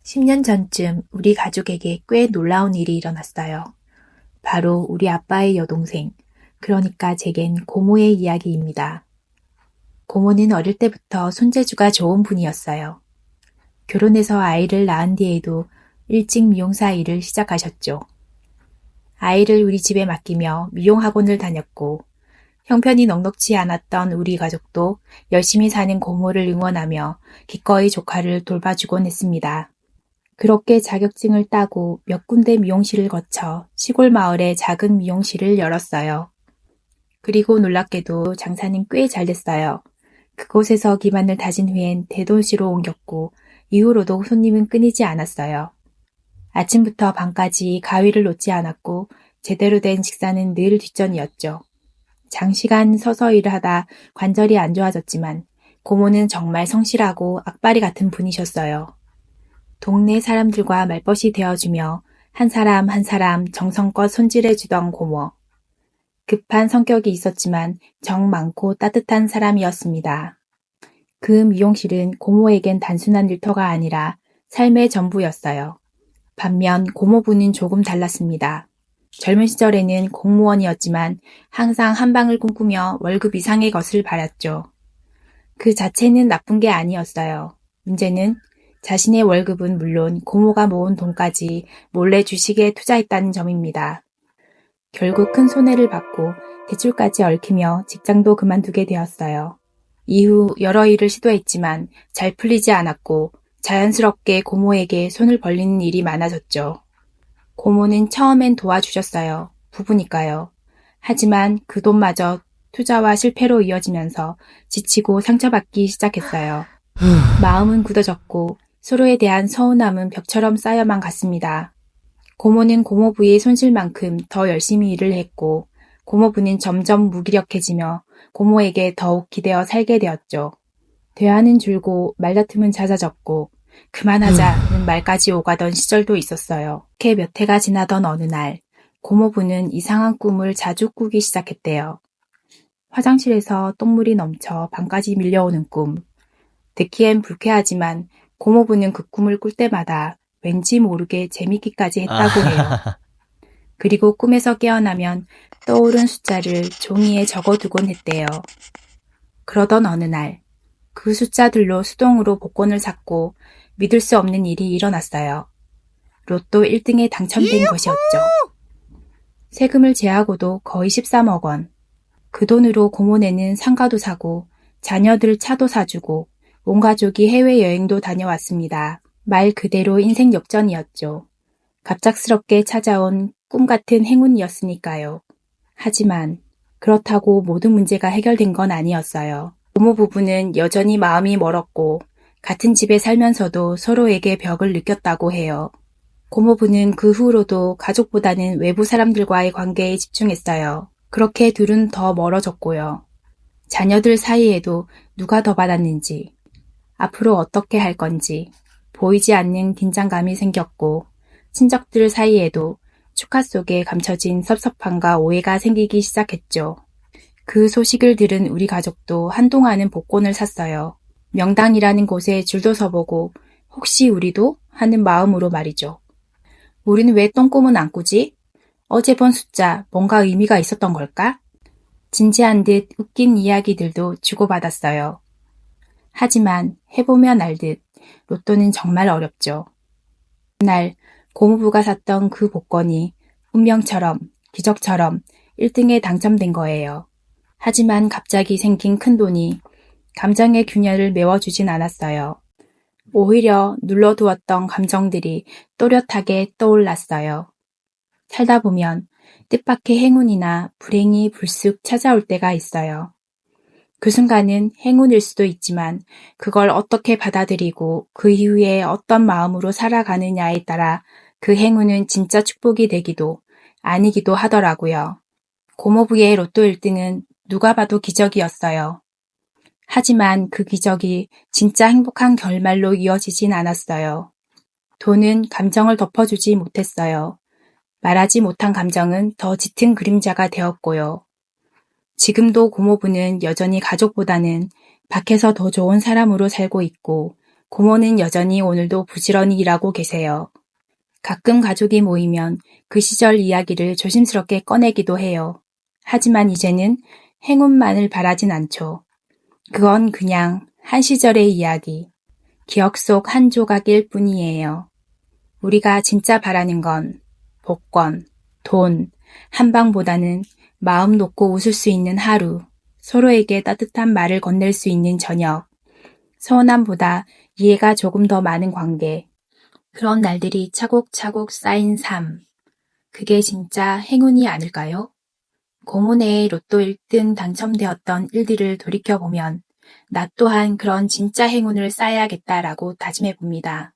10년 전쯤 우리 가족에게 꽤 놀라운 일이 일어났어요. 바로 우리 아빠의 여동생, 그러니까 제겐 고모의 이야기입니다. 고모는 어릴 때부터 손재주가 좋은 분이었어요. 결혼해서 아이를 낳은 뒤에도 일찍 미용사 일을 시작하셨죠. 아이를 우리 집에 맡기며 미용학원을 다녔고, 형편이 넉넉지 않았던 우리 가족도 열심히 사는 고모를 응원하며 기꺼이 조카를 돌봐주곤 했습니다. 그렇게 자격증을 따고 몇 군데 미용실을 거쳐 시골 마을에 작은 미용실을 열었어요. 그리고 놀랍게도 장사는 꽤 잘 됐어요. 그곳에서 기반을 다진 후엔 대도시로 옮겼고 이후로도 손님은 끊이지 않았어요. 아침부터 밤까지 가위를 놓지 않았고 제대로 된 식사는 늘 뒷전이었죠. 장시간 서서 일을 하다 관절이 안 좋아졌지만 고모는 정말 성실하고 악바리 같은 분이셨어요. 동네 사람들과 말벗이 되어주며 한 사람 한 사람 정성껏 손질해주던 고모. 급한 성격이 있었지만 정 많고 따뜻한 사람이었습니다. 그 미용실은 고모에겐 단순한 일터가 아니라 삶의 전부였어요. 반면 고모부는 조금 달랐습니다. 젊은 시절에는 공무원이었지만 항상 한 방을 꿈꾸며 월급 이상의 것을 바랐죠. 그 자체는 나쁜 게 아니었어요. 문제는 자신의 월급은 물론 고모가 모은 돈까지 몰래 주식에 투자했다는 점입니다. 결국 큰 손해를 받고 대출까지 얽히며 직장도 그만두게 되었어요. 이후 여러 일을 시도했지만 잘 풀리지 않았고 자연스럽게 고모에게 손을 벌리는 일이 많아졌죠. 고모는 처음엔 도와주셨어요. 부부니까요. 하지만 그 돈마저 투자와 실패로 이어지면서 지치고 상처받기 시작했어요. 마음은 굳어졌고 서로에 대한 서운함은 벽처럼 쌓여만 갔습니다. 고모는 고모부의 손실만큼 더 열심히 일을 했고 고모부는 점점 무기력해지며 고모에게 더욱 기대어 살게 되었죠. 대화는 줄고 말다툼은 잦아졌고 그만하자는 말까지 오가던 시절도 있었어요. 그렇게 몇 해가 지나던 어느 날 고모부는 이상한 꿈을 자주 꾸기 시작했대요. 화장실에서 똥물이 넘쳐 방까지 밀려오는 꿈. 듣기엔 불쾌하지만 고모부는 그 꿈을 꿀 때마다 왠지 모르게 재밌기까지 했다고 해요. 그리고 꿈에서 깨어나면 떠오른 숫자를 종이에 적어두곤 했대요. 그러던 어느 날 그 숫자들로 수동으로 복권을 샀고 믿을 수 없는 일이 일어났어요. 로또 1등에 당첨된 것이었죠. 세금을 제하고도 거의 13억 원. 그 돈으로 고모네는 상가도 사고 자녀들 차도 사주고 온 가족이 해외여행도 다녀왔습니다. 말 그대로 인생 역전이었죠. 갑작스럽게 찾아온 꿈 같은 행운이었으니까요. 하지만 그렇다고 모든 문제가 해결된 건 아니었어요. 고모 부부는 여전히 마음이 멀었고 같은 집에 살면서도 서로에게 벽을 느꼈다고 해요. 고모부는 그 후로도 가족보다는 외부 사람들과의 관계에 집중했어요. 그렇게 둘은 더 멀어졌고요. 자녀들 사이에도 누가 더 받았는지, 앞으로 어떻게 할 건지 보이지 않는 긴장감이 생겼고 친척들 사이에도 축하 속에 감춰진 섭섭함과 오해가 생기기 시작했죠. 그 소식을 들은 우리 가족도 한동안은 복권을 샀어요. 명당이라는 곳에 줄도 서보고 혹시 우리도? 하는 마음으로 말이죠. 우리는 왜 똥꿈은 안 꾸지? 어제 본 숫자 뭔가 의미가 있었던 걸까? 진지한 듯 웃긴 이야기들도 주고받았어요. 하지만 해보면 알듯 로또는 정말 어렵죠. 그날 고모부가 샀던 그 복권이 운명처럼 기적처럼 1등에 당첨된 거예요. 하지만 갑자기 생긴 큰돈이 감정의 균열을 메워주진 않았어요. 오히려 눌러두었던 감정들이 또렷하게 떠올랐어요. 살다 보면 뜻밖의 행운이나 불행이 불쑥 찾아올 때가 있어요. 그 순간은 행운일 수도 있지만 그걸 어떻게 받아들이고 그 이후에 어떤 마음으로 살아가느냐에 따라 그 행운은 진짜 축복이 되기도 아니기도 하더라고요. 고모부의 로또 1등은 누가 봐도 기적이었어요. 하지만 그 기적이 진짜 행복한 결말로 이어지진 않았어요. 돈은 감정을 덮어주지 못했어요. 말하지 못한 감정은 더 짙은 그림자가 되었고요. 지금도 고모부는 여전히 가족보다는 밖에서 더 좋은 사람으로 살고 있고 고모는 여전히 오늘도 부지런히 일하고 계세요. 가끔 가족이 모이면 그 시절 이야기를 조심스럽게 꺼내기도 해요. 하지만 이제는 행운만을 바라진 않죠. 그건 그냥 한 시절의 이야기, 기억 속 한 조각일 뿐이에요. 우리가 진짜 바라는 건 복권, 돈, 한방보다는 마음 놓고 웃을 수 있는 하루, 서로에게 따뜻한 말을 건넬 수 있는 저녁, 서운함보다 이해가 조금 더 많은 관계, 그런 날들이 차곡차곡 쌓인 삶. 그게 진짜 행운이 아닐까요? 고모네의 로또 1등 당첨되었던 일들을 돌이켜보면 나 또한 그런 진짜 행운을 쌓아야겠다라고 다짐해 봅니다.